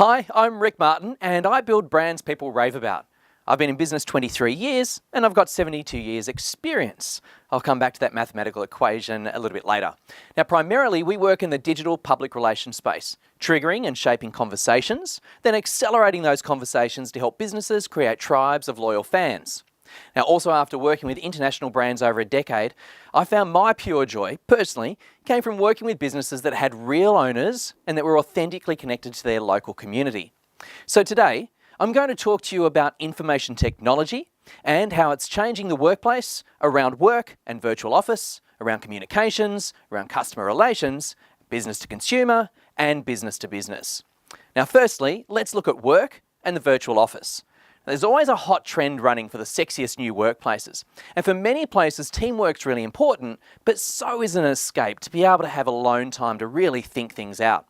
Hi, I'm Rick Martin and I build brands people rave about. I've been in business 23 years and I've got 72 years experience. I'll come back to that mathematical equation a little bit later. Now, primarily we work in the digital public relations space, triggering and shaping conversations, then accelerating those conversations to help businesses create tribes of loyal fans. Now, also after working with international brands over a decade, I found my pure joy, personally, came from working with businesses that had real owners and that were authentically connected to their local community. So today, I'm going to talk to you about information technology and how it's changing the workplace around work and virtual office, around communications, around customer relations, business to consumer, and business to business. Now, firstly, let's look at work and the virtual office. There's always a hot trend running for the sexiest new workplaces. And for many places, teamwork's really important, but so is an escape to be able to have alone time to really think things out.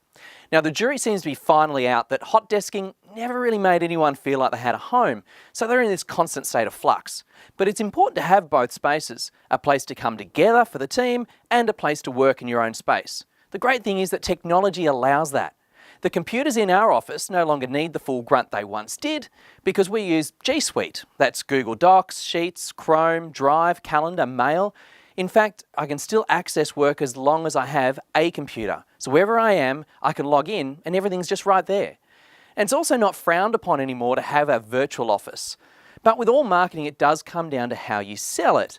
Now, the jury seems to be finally out that hot desking never really made anyone feel like they had a home, so they're in this constant state of flux. But it's important to have both spaces, a place to come together for the team and a place to work in your own space. The great thing is that technology allows that. The computers in our office no longer need the full grunt they once did because we use G Suite. That's Google Docs, Sheets, Chrome, Drive, Calendar, Mail. In fact, I can still access work as long as I have a computer. So wherever I am, I can log in and everything's just right there. And it's also not frowned upon anymore to have a virtual office. But with all marketing, it does come down to how you sell it.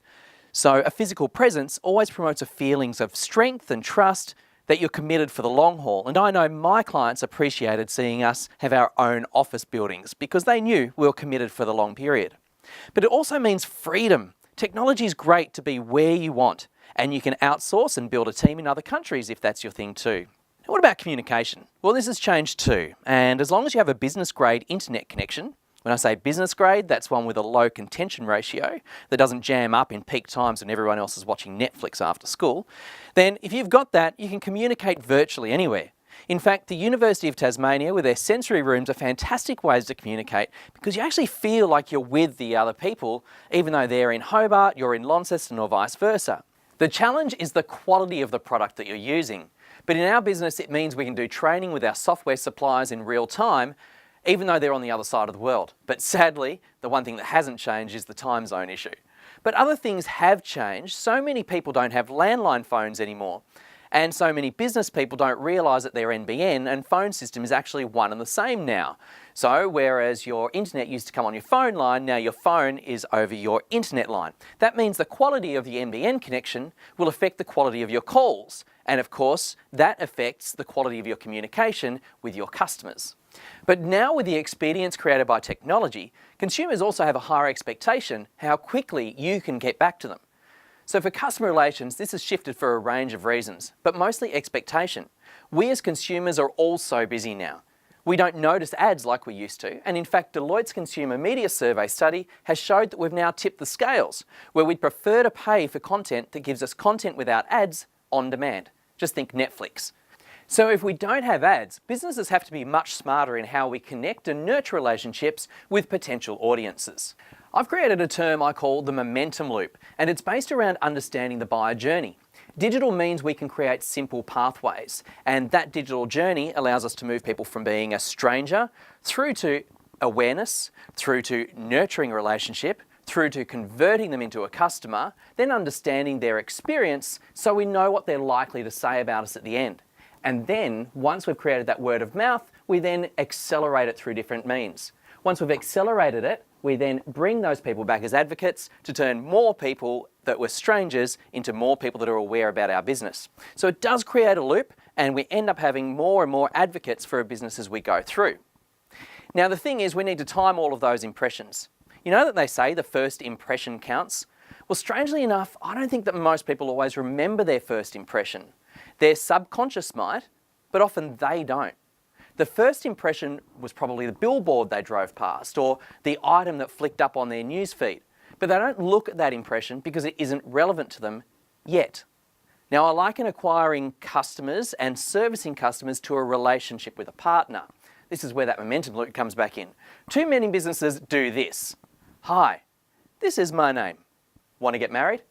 So a physical presence always promotes a feelings of strength and trust that you're committed for the long haul. And I know my clients appreciated seeing us have our own office buildings because they knew we were committed for the long period. But it also means freedom. Technology is great to be where you want, and you can outsource and build a team in other countries if that's your thing too. Now, what about communication? Well, this has changed too. And as long as you have a business grade internet connection, when I say business grade, that's one with a low contention ratio that doesn't jam up in peak times when everyone else is watching Netflix after school, then if you've got that, you can communicate virtually anywhere. In fact, the University of Tasmania with their sensory rooms are fantastic ways to communicate because you actually feel like you're with the other people, even though they're in Hobart, you're in Launceston or vice versa. The challenge is the quality of the product that you're using. But in our business, it means we can do training with our software suppliers in real time, even though they're on the other side of the world. But sadly, the one thing that hasn't changed is the time zone issue. But other things have changed. So many people don't have landline phones anymore. And so many business people don't realise that their NBN and phone system is actually one and the same now. So whereas your internet used to come on your phone line, now your phone is over your internet line. That means the quality of the NBN connection will affect the quality of your calls. And of course, that affects the quality of your communication with your customers. But now with the expedience created by technology, consumers also have a higher expectation how quickly you can get back to them. So for customer relations, this has shifted for a range of reasons, but mostly expectation. We as consumers are all so busy now. We don't notice ads like we used to, and in fact Deloitte's Consumer Media Survey study has showed that we've now tipped the scales, where we'd prefer to pay for content that gives us content without ads on demand. Just think Netflix. So if we don't have ads, businesses have to be much smarter in how we connect and nurture relationships with potential audiences. I've created a term I call the momentum loop, and it's based around understanding the buyer journey. Digital means we can create simple pathways, and that digital journey allows us to move people from being a stranger through to awareness, through to nurturing a relationship, through to converting them into a customer, then understanding their experience so we know what they're likely to say about us at the end. And then, once we've created that word of mouth, we then accelerate it through different means. Once we've accelerated it, we then bring those people back as advocates to turn more people that were strangers into more people that are aware about our business. So it does create a loop, and we end up having more and more advocates for a business as we go through. Now, the thing is, we need to time all of those impressions. You know that they say the first impression counts? Well, strangely enough, I don't think that most people always remember their first impression. Their subconscious might, but often they don't. The first impression was probably the billboard they drove past or the item that flicked up on their newsfeed. But they don't look at that impression because it isn't relevant to them yet. Now, I liken acquiring customers and servicing customers to a relationship with a partner. This is where that momentum loop comes back in. Too many businesses do this. Hi, this is my name. Want to get married?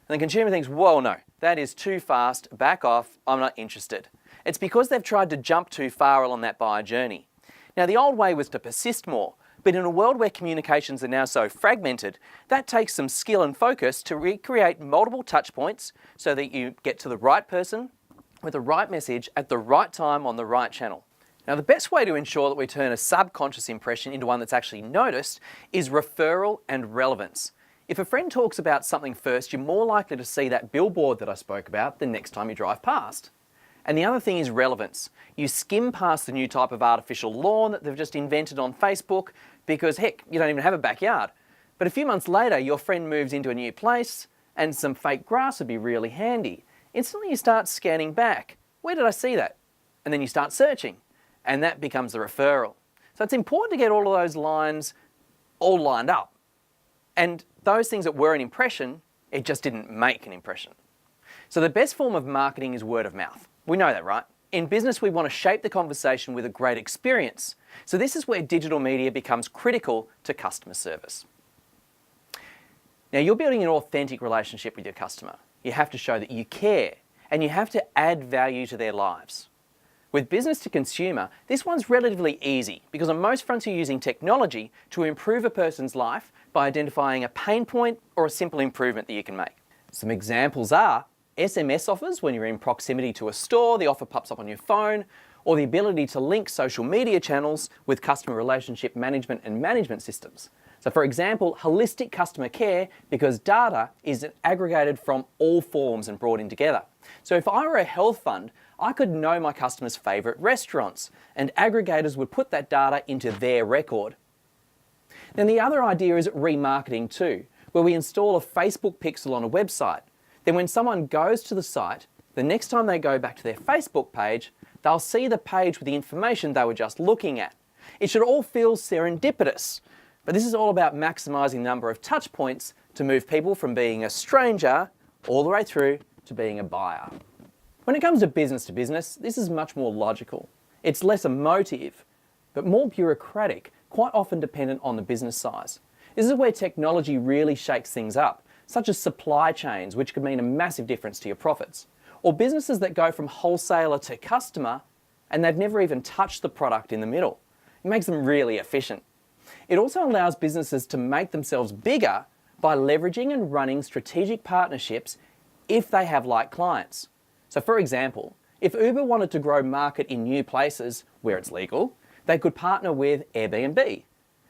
And the consumer thinks, whoa, no, that is too fast, back off, I'm not interested. It's because they've tried to jump too far along that buyer journey. Now, the old way was to persist more, but in a world where communications are now so fragmented, that takes some skill and focus to recreate multiple touch points so that you get to the right person with the right message at the right time on the right channel. Now, the best way to ensure that we turn a subconscious impression into one that's actually noticed is referral and relevance. If a friend talks about something first, you're more likely to see that billboard that I spoke about the next time you drive past. And the other thing is relevance. You skim past the new type of artificial lawn that they've just invented on Facebook because, heck, you don't even have a backyard. But a few months later, your friend moves into a new place and some fake grass would be really handy. Instantly you start scanning back. Where did I see that? And then you start searching, and that becomes the referral. So it's important to get all of those lines all lined up. And those things that were an impression, it just didn't make an impression. So the best form of marketing is word of mouth. We know that, right? In business, we want to shape the conversation with a great experience. So this is where digital media becomes critical to customer service. Now, you're building an authentic relationship with your customer. You have to show that you care, and you have to add value to their lives. With business to consumer, this one's relatively easy because on most fronts you're using technology to improve a person's life by identifying a pain point or a simple improvement that you can make. Some examples are SMS offers when you're in proximity to a store, the offer pops up on your phone, or the ability to link social media channels with customer relationship management and management systems. So for example, holistic customer care because data is aggregated from all forms and brought in together. So if I were a health fund, I could know my customers' favourite restaurants and aggregators would put that data into their record. Then the other idea is remarketing too, where we install a Facebook pixel on a website. Then when someone goes to the site, the next time they go back to their Facebook page, they'll see the page with the information they were just looking at. It should all feel serendipitous, but this is all about maximising the number of touch points to move people from being a stranger all the way through to being a buyer. When it comes to business, this is much more logical. It's less emotive, but more bureaucratic, quite often dependent on the business size. This is where technology really shakes things up, such as supply chains, which could mean a massive difference to your profits, or businesses that go from wholesaler to customer and they've never even touched the product in the middle. It makes them really efficient. It also allows businesses to make themselves bigger by leveraging and running strategic partnerships if they have like clients. So for example, if Uber wanted to grow market in new places where it's legal, they could partner with Airbnb,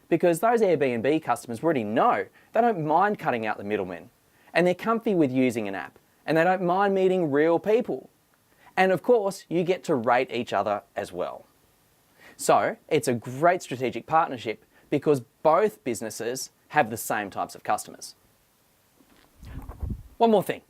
because those Airbnb customers already know they don't mind cutting out the middlemen, and they're comfy with using an app, and they don't mind meeting real people. And of course, you get to rate each other as well. So it's a great strategic partnership because both businesses have the same types of customers. One more thing.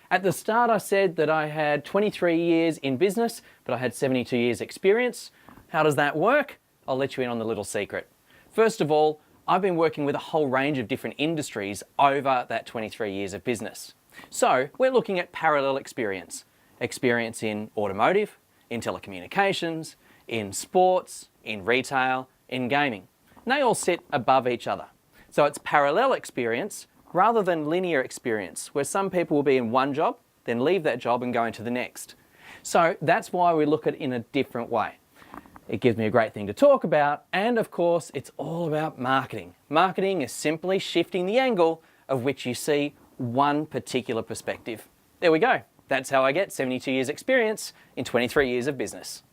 At the start I said that I had 23 years in business, but I had 72 years experience. How does that work? I'll let you in on the little secret. First of all, I've been working with a whole range of different industries over that 23 years of business. So we're looking at parallel experience. Experience in automotive, in telecommunications, in sports, in retail, in gaming. And they all sit above each other. So it's parallel experience rather than linear experience, where some people will be in one job, then leave that job and go into the next. So that's why we look at it in a different way. It gives me a great thing to talk about, and of course, it's all about marketing. Marketing is simply shifting the angle of which you see one particular perspective. There we go. That's how I get 72 years experience in 23 years of business.